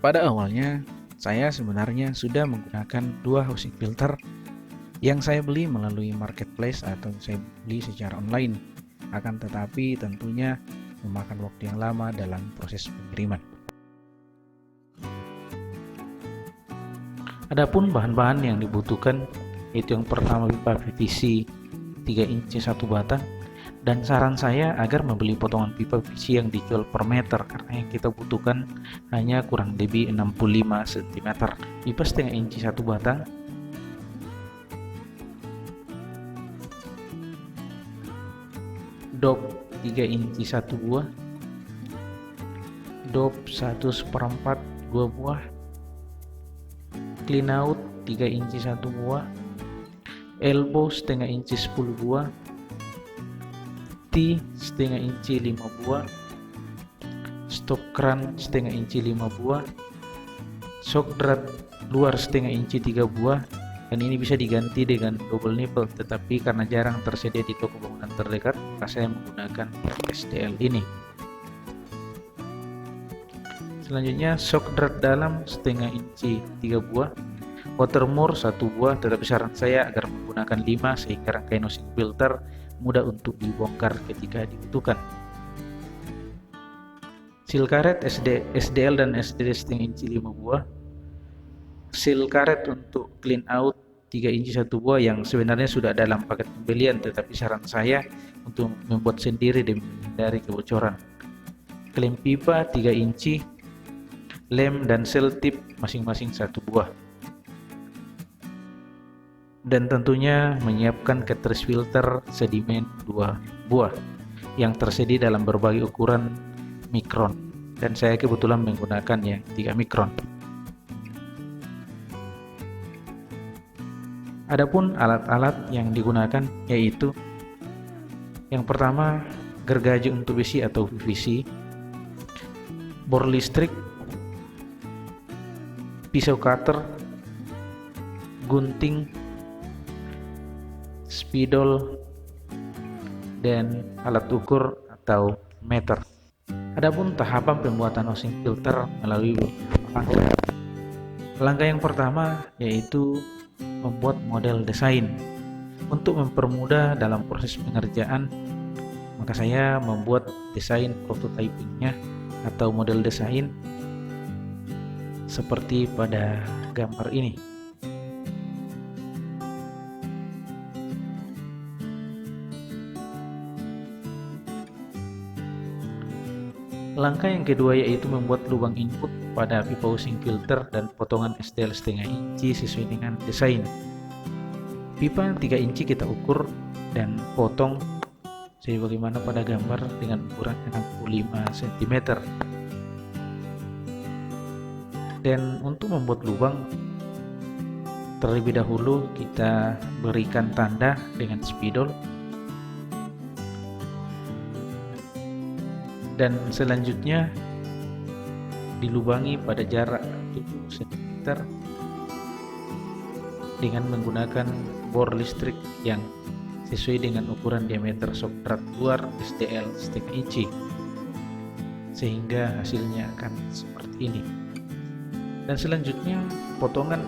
Pada awalnya, saya sebenarnya sudah menggunakan dua housing filter yang saya beli melalui marketplace atau saya beli secara online. Akan tetapi tentunya memakan waktu yang lama dalam proses pengiriman. Adapun bahan-bahan yang dibutuhkan yaitu yang pertama pipa PVC 3 inci 1 batang, dan saran saya agar membeli potongan pipa PVC yang dijual per meter karena yang kita butuhkan hanya kurang lebih 65 cm. Pipa setengah inci 1 batang, dop 3 inci 1 buah, dop 1/4 2 buah, clean out 3 inci 1 buah, elbow setengah inci 10 buah, T setengah inci 5 buah, stop kran setengah inci 5 buah, shock drat luar setengah inci 3 buah, dan ini bisa diganti dengan double nipple, tetapi karena jarang tersedia di toko bangunan terdekat maka saya menggunakan SDL ini. Selanjutnya shock drat dalam setengah inci 3 buah, watermore 1 buah, tetapi saran saya agar menggunakan 5 sehingga rangkaian housing filter mudah untuk dibongkar ketika dibutuhkan. Seal karet SDL dan SDD setengah inci 5 buah, seal karet untuk clean out 3 inci 1 buah yang sebenarnya sudah dalam paket pembelian, tetapi saran saya untuk membuat sendiri demi menghindari kebocoran. Klem pipa 3 inci, lem dan seal tip masing-masing 1 buah. Dan tentunya menyiapkan cartridge filter sedimen 2 buah yang tersedia dalam berbagai ukuran mikron, dan saya kebetulan menggunakan yang 3 mikron. Adapun alat-alat yang digunakan yaitu yang pertama gergaji untuk besi atau PVC, bor listrik, pisau cutter, gunting, spidol, dan alat ukur atau meter. Adapun tahapan pembuatan housing filter melalui langkah. Langkah yang pertama yaitu membuat model desain. Untuk mempermudah dalam proses pengerjaan, maka saya membuat desain prototypingnya atau model desain seperti pada gambar ini. Langkah yang kedua yaitu membuat lubang input pada pipa housing filter dan potongan SDL setengah inci sesuai dengan desain. Pipa 3 inci kita ukur dan potong sebagaimana pada gambar dengan ukuran 65 cm. Dan untuk membuat lubang, terlebih dahulu kita berikan tanda dengan spidol, dan selanjutnya dilubangi pada jarak 7 cm dengan menggunakan bor listrik yang sesuai dengan ukuran diameter shock drat luar SDL setengah inci, sehingga hasilnya akan seperti ini. Dan selanjutnya potongan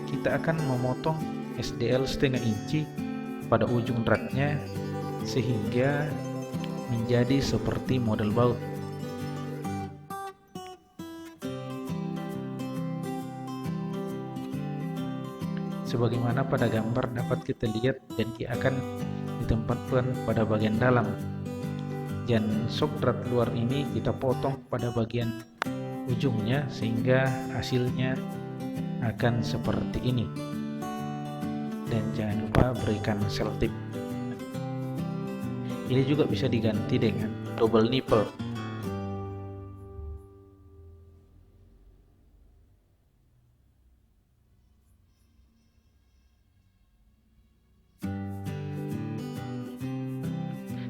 kita akan memotong SDL setengah inci pada ujung dratnya sehingga menjadi seperti model baut. Sebagaimana pada gambar dapat kita lihat, dan dia akan ditempatkan pada bagian dalam. Dan shock drat luar ini kita potong pada bagian ujungnya sehingga hasilnya akan seperti ini. Dan jangan lupa berikan sel tip. Ini juga bisa diganti dengan double nipple.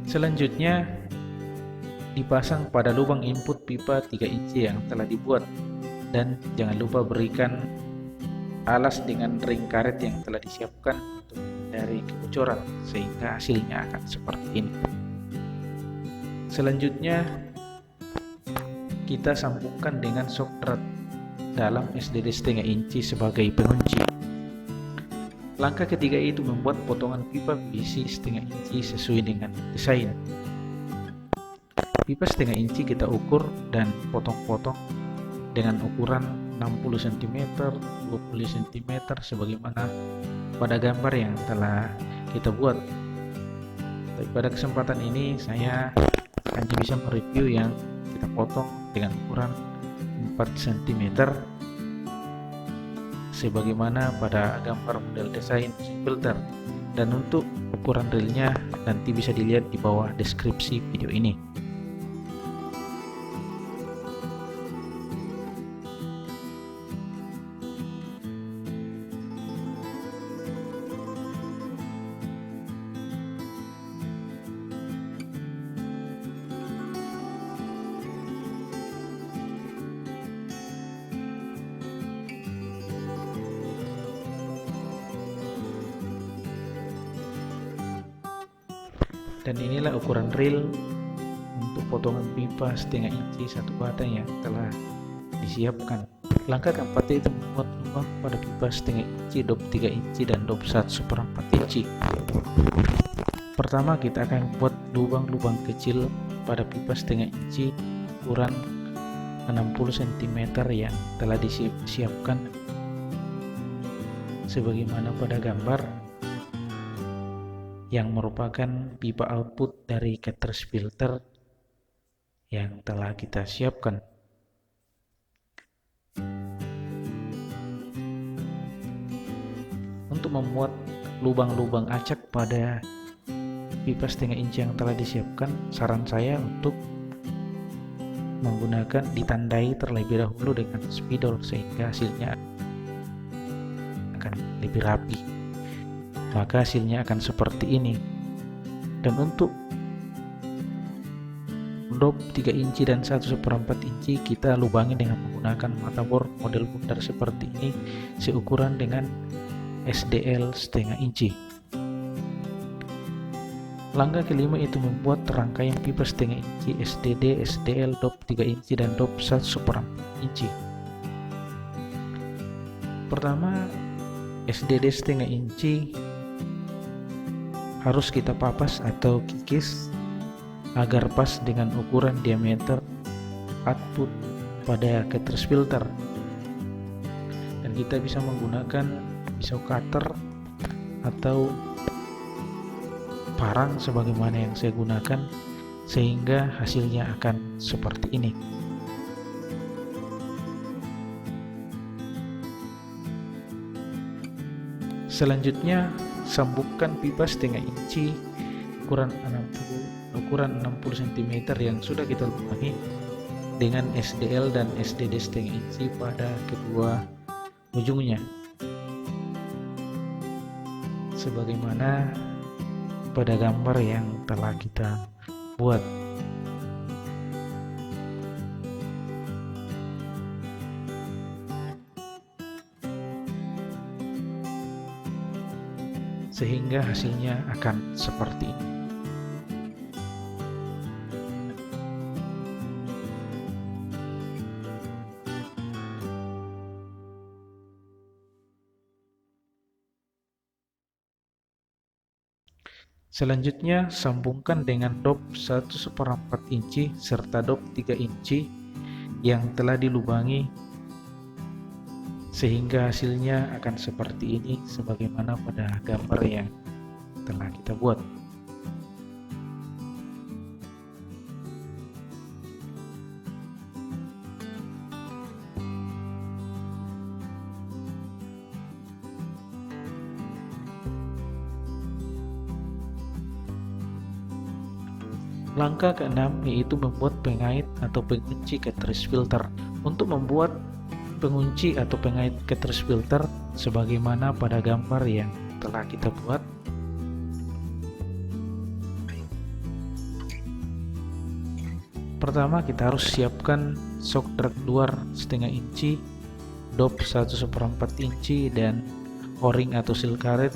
Selanjutnya dipasang pada lubang input pipa 3 inci yang telah dibuat, dan jangan lupa berikan alas dengan ring karet yang telah disiapkan untuk menghindari kebocoran sehingga hasilnya akan seperti ini. Selanjutnya kita sambungkan dengan shock drat dalam SDD setengah inci sebagai pengunci. Langkah ketiga itu membuat potongan pipa PVC setengah inci sesuai dengan desain. Pipa setengah inci kita ukur dan potong-potong dengan ukuran 60 cm, 20 cm sebagaimana pada gambar yang telah kita buat. Tapi pada kesempatan ini saya hanya bisa mereview yang kita potong dengan ukuran 4 cm sebagaimana pada gambar model desain mesin filter, dan untuk ukuran reelnya nanti bisa dilihat di bawah deskripsi video ini. Dan inilah ukuran reel untuk potongan pipa setengah inci satu batang yang telah disiapkan. Langkah keempat itu membuat lubang pada pipa setengah inci, dop 3 inci dan dop 1/4 inci. Pertama kita akan membuat lubang-lubang kecil pada pipa setengah inci ukuran 60 cm yang telah disiapkan sebagaimana pada gambar, yang merupakan pipa output dari cartridge filter yang telah kita siapkan. Untuk membuat lubang-lubang acak pada pipa setengah inci yang telah disiapkan, saran saya untuk menggunakan ditandai terlebih dahulu dengan spidol sehingga hasilnya akan lebih rapi. Maka hasilnya akan seperti ini. Dan untuk dop 3 inci dan 1/4 inci kita lubangi dengan menggunakan mata bor model bundar seperti ini seukuran dengan SDL setengah inci. Langkah kelima itu membuat rangkaian pipa setengah inci SDD, SDL, dop 3 inci dan dop 1/4 inci. Pertama, SDD setengah inci harus kita papas atau kikis agar pas dengan ukuran diameter output pada cartridge filter, dan kita bisa menggunakan pisau cutter atau parang sebagaimana yang saya gunakan sehingga hasilnya akan seperti ini. Selanjutnya sambungkan pipa setengah inci ukuran 60 cm yang sudah kita lubangi dengan SDL dan SDD setengah inci pada kedua ujungnya sebagaimana pada gambar yang telah kita buat. Sehingga hasilnya akan seperti ini. Selanjutnya sambungkan dengan dop 1/4 inci serta dop 3 inci yang telah dilubangi sehingga hasilnya akan seperti ini sebagaimana pada gambar yang telah kita buat. Langkah keenam yaitu membuat pengait atau pengunci cartridge filter. Untuk membuat pengunci atau pengait cartridge filter sebagaimana pada gambar yang telah kita buat, pertama kita harus siapkan shock drag luar setengah inci, dop 1/4 inci dan o-ring atau seal karet.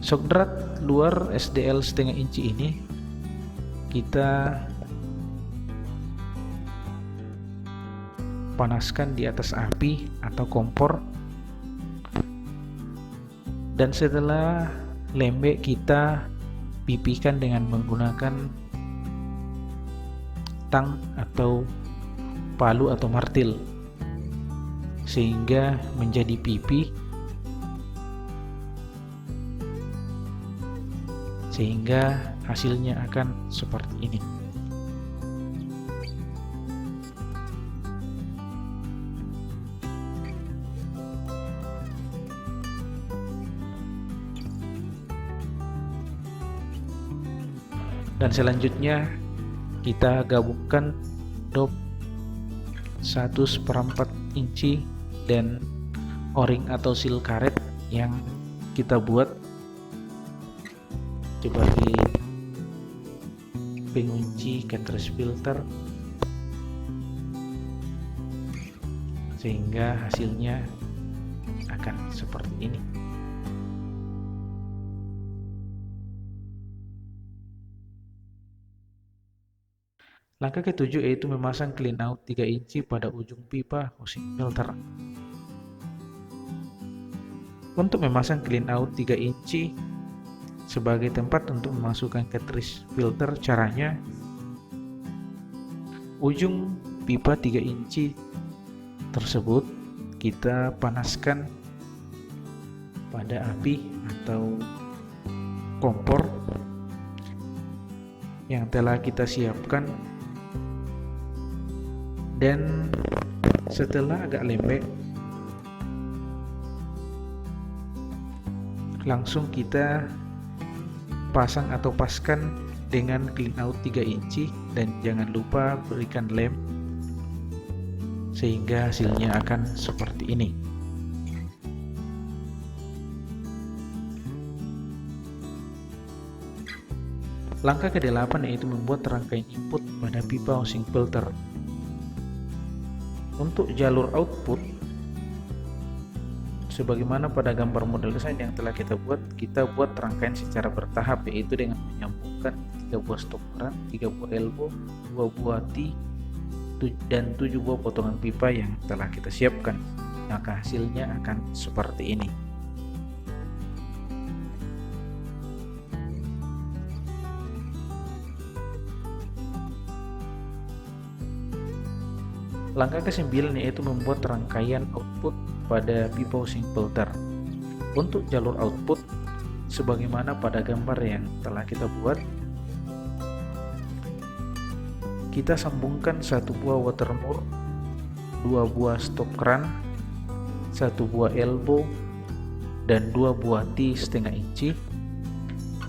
Shock drag luar SDL setengah inci ini kita panaskan di atas api atau kompor, dan setelah lembek kita pipikan dengan menggunakan tang atau palu atau martil sehingga menjadi pipi, sehingga hasilnya akan seperti ini. Dan selanjutnya kita gabungkan dop 1/4 inci dan o-ring atau seal karet yang kita buat sebagai pengunci cartridge filter, sehingga hasilnya akan seperti ini. Langkah ketujuh yaitu memasang clean out 3 inci pada ujung pipa housing filter. Untuk memasang clean out 3 inci sebagai tempat untuk memasukkan cartridge filter, caranya ujung pipa 3 inci tersebut kita panaskan pada api atau kompor yang telah kita siapkan, dan setelah agak lembek langsung kita pasang atau paskan dengan clean out 3 inci, dan jangan lupa berikan lem sehingga hasilnya akan seperti ini. Langkah ke-8 yaitu membuat rangkaian input pada pipa housing filter. Untuk jalur output, sebagaimana pada gambar model desain yang telah kita buat rangkaian secara bertahap, yaitu dengan menyambungkan 3 buah stop keran, 3 buah elbow, 2 buah T, dan 7 buah potongan pipa yang telah kita siapkan. Maka hasilnya akan seperti ini. Langkah ke-9 yaitu membuat rangkaian output pada pipa housing filter. Untuk jalur output, sebagaimana pada gambar yang telah kita buat, kita sambungkan 1 buah water mur, 2 buah stop keran, 1 buah elbow, dan 2 buah T setengah inci,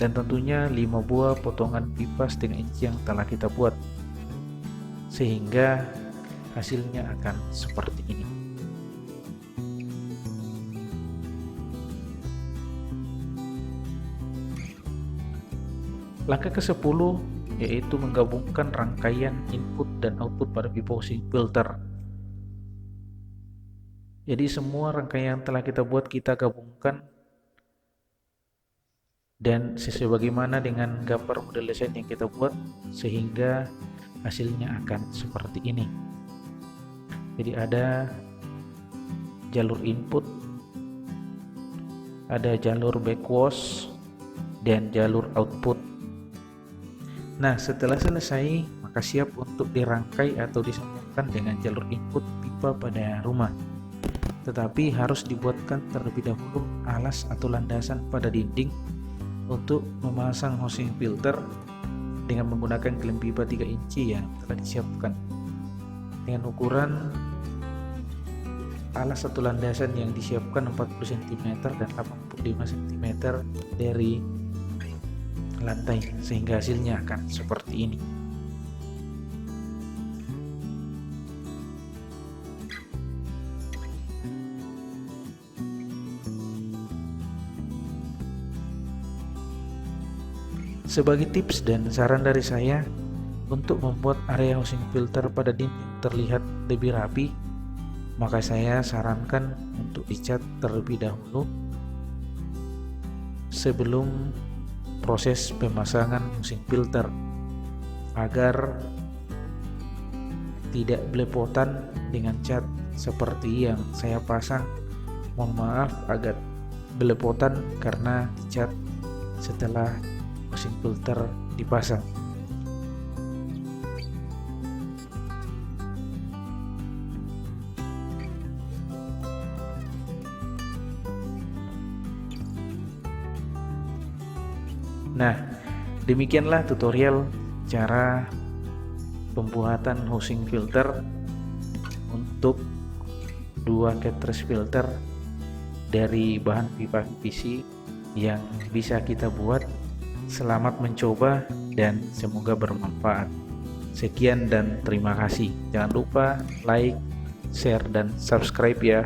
dan tentunya 5 buah potongan pipa setengah inci yang telah kita buat, sehingga hasilnya akan seperti ini. Langkah ke-10 yaitu menggabungkan rangkaian input dan output pada pipa housing filter. Jadi semua rangkaian yang telah kita buat kita gabungkan, dan sesuai bagaimana dengan gambar model desain yang kita buat, sehingga hasilnya akan seperti ini. Jadi ada jalur input, ada jalur backwash, dan jalur output. Nah, setelah selesai, maka siap untuk dirangkai atau disambungkan dengan jalur input pipa pada rumah. Tetapi harus dibuatkan terlebih dahulu alas atau landasan pada dinding untuk memasang housing filter dengan menggunakan klem pipa 3 inci yang telah disiapkan. Dengan ukuran alas atau landasan yang disiapkan 40 cm dan 85 cm dari lantai, sehingga hasilnya akan seperti ini. Sebagai tips dan saran dari saya untuk membuat area housing filter pada dinding terlihat lebih rapi, maka saya sarankan untuk dicat terlebih dahulu sebelum proses pemasangan housing filter, agar tidak belepotan dengan cat seperti yang saya pasang. Mohon maaf agak belepotan karena cat setelah housing filter dipasang. Nah, demikianlah tutorial cara pembuatan housing filter untuk 2 cartridge filter dari bahan pipa PVC yang bisa kita buat. Selamat mencoba dan semoga bermanfaat. Sekian dan terima kasih. Jangan lupa like, share, dan subscribe ya.